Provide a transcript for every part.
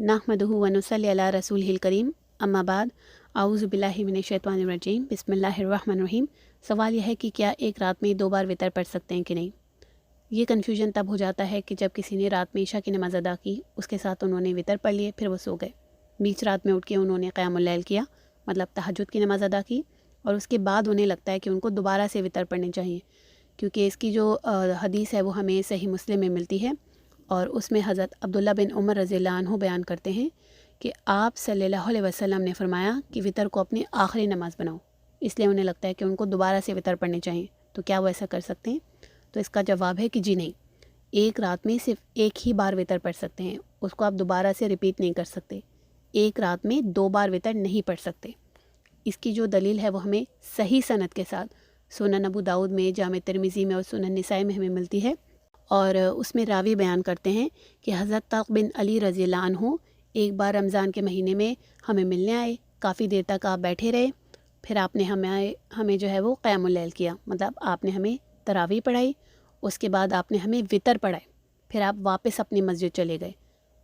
नहमदुहु व नुसल्ली अला रसूलिहिल करीम, अम्मा बाद, आऊज़ु बिल्लाहि मिनश शैतानिर रजीम, बिस्मिल्लाहिर रहमानिर रहीम। सवाल यह है कि क्या एक रात में 2 बार वितर पढ़ सकते हैं कि नहीं। ये कन्फ्यूजन तब हो जाता है कि जब किसी ने रात में ईशा की नमाज़ अदा की, उसके साथ उन्होंने वितर पढ़ लिए, फिर वो सो गए। बीच रात में उठ के उन्होंने क़यामुल लैल किया, मतलब तहज्जुद की नमाज़ अदा की, और उसके बाद उन्हें लगता है कि उनको दोबारा से वितर पढ़ने चाहिए, क्योंकि इसकी जो हदीस है वो हमें सही मुस्लिम में मिलती है, और उसमें हज़रत अब्दुल्ला बिन उमर रज़ियल्लाहु अन्हु बयान करते हैं कि आप सल्लल्लाहु अलैहि वसल्लम ने फरमाया कि वितर को अपनी आखिरी नमाज़ बनाओ, इसलिए उन्हें लगता है कि उनको दोबारा से वितर पढ़ने चाहिए। तो क्या वो ऐसा कर सकते हैं? तो इसका जवाब है कि जी नहीं, एक रात में सिर्फ एक ही बार वितर पढ़ सकते हैं, उसको आप दोबारा से रिपीट नहीं कर सकते। एक रात में 2 बार वितर नहीं पढ़ सकते। इसकी जो दलील है वो हमें सही सनद के साथ सुनन अबू दाऊद में, जामे तिरमिज़ी में और सुनन निसाई में हमें मिलती है, और उसमें रावी बयान करते हैं कि हज़रत तल्क़ बिन अली रज़ियल्लाहु अन्हु एक बार रमज़ान के महीने में हमें मिलने आए। काफ़ी देर तक आप बैठे रहे, फिर आपने हमें जो है वो क़यामुल लैल किया, मतलब आपने हमें तरावी पढ़ाई, उसके बाद आपने हमें वितर पढ़ाए, फिर आप वापस अपनी मस्जिद चले गए।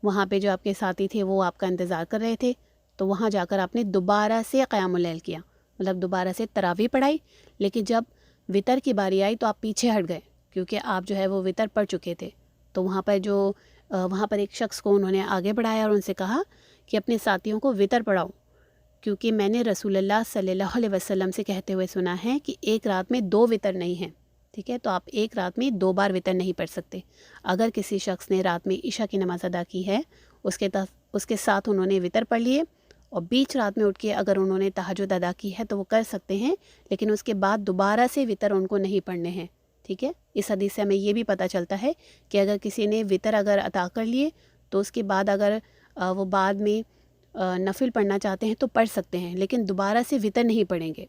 वहाँ पे जो आपके साथी थे वो आपका इंतज़ार कर रहे थे, तो वहाँ जाकर आपने दोबारा से क़यामुल लैल किया, मतलब दोबारा से तरावी पढ़ाई। लेकिन जब वितर की बारी आई तो आप पीछे हट गए, क्योंकि आप जो है वो वितर पढ़ चुके थे। तो वहाँ पर एक शख्स को उन्होंने आगे बढ़ाया और उनसे कहा कि अपने साथियों को वितर पढ़ाओ, क्योंकि मैंने रसूलुल्लाह सल्लल्लाहु अलैहि वसल्लम से कहते हुए सुना है कि एक रात में 2 वितर नहीं हैं। ठीक है, तो आप एक रात में 2 बार वितर नहीं पढ़ सकते। अगर किसी शख्स ने रात में ईशा की नमाज़ अदा की है, उसके साथ उन्होंने वितर पढ़ लिए, और बीच रात में उठ के अगर उन्होंने तहज्जुद अदा की है तो वो कर सकते हैं, लेकिन उसके बाद दोबारा से वितर उनको नहीं पढ़ने हैं। ठीक है, इस हदीस से हमें ये भी पता चलता है कि अगर किसी ने वितर अगर अदा कर लिए तो उसके बाद अगर वो बाद में नफिल पढ़ना चाहते हैं तो पढ़ सकते हैं, लेकिन दोबारा से वितर नहीं पढ़ेंगे।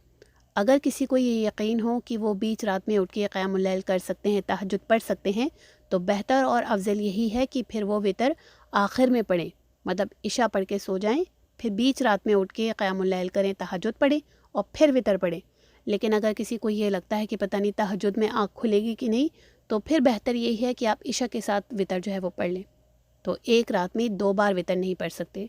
अगर किसी को ये यकीन हो कि वो बीच रात में उठ के क़यामुल लैल कर सकते हैं, तहज्जुद पढ़ सकते हैं, तो बेहतर और अफजल यही है कि फिर वो वितर आखिर में पढ़ें, मतलब इशा पढ़ के सो जाएं, फिर बीच रात में उठ के क़यामुल लैल करें, तहज्जुद पढ़ें और फिर वितर पढ़ें। लेकिन अगर किसी को ये लगता है कि पता नहीं तहज्जुद में आँख खुलेगी कि नहीं, तो फिर बेहतर यही है कि आप इशा के साथ वितर जो है वो पढ़ लें। तो एक रात में 2 बार वितर नहीं पढ़ सकते।